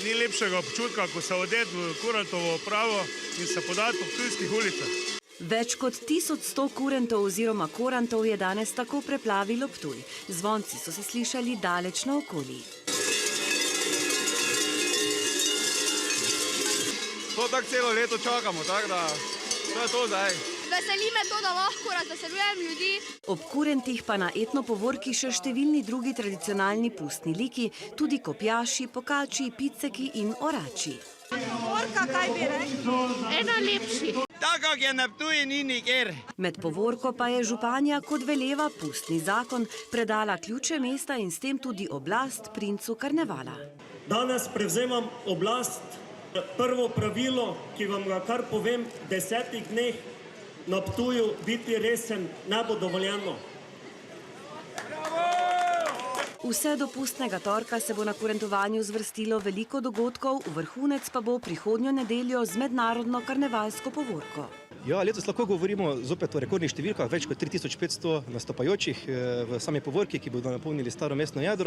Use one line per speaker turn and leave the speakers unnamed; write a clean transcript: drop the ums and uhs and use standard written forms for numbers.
Ni lepšega občutka, ko se odeti v kurantovo opravo in se podati po ptujskih ulicah.
Več kot 1100 kurentov oziroma korantov je danes tako preplavilo Ptuj. Zvonci so se slišali daleč naokoli.
To tako celo leto čakamo, tako da to je to zdaj.
Veseli me to, da lahko razveseljujem ljudi.
Ob kurentih pa na etnopovorki še številni drugi tradicionalni pustni liki, tudi kopljaši, pokači, piceki in orači.
Povorka, kaj bi rekli? Ena lepši.
Tako je na Ptuju ni nikjer.
Med povorko pa je županja, kot veleva pustni zakon, predala ključe mesta in s tem tudi oblast princu karnevala.
Danes prevzemam oblast. Prvo pravilo, ki vam ga kar povem, 10 dneh na Ptuju biti resen ne bo dovoljeno.
Vse do pustnega torka se bo na kurentovanju zvrstilo veliko dogodkov, vrhunec pa bo prihodnjo nedeljo z mednarodno karnevalsko povorko.
Ja, letos lahko govorimo zopet o rekordnih številkah, več kot 3500 nastopajočih v sami povorki, ki bodo napolnili staro mestno jedro.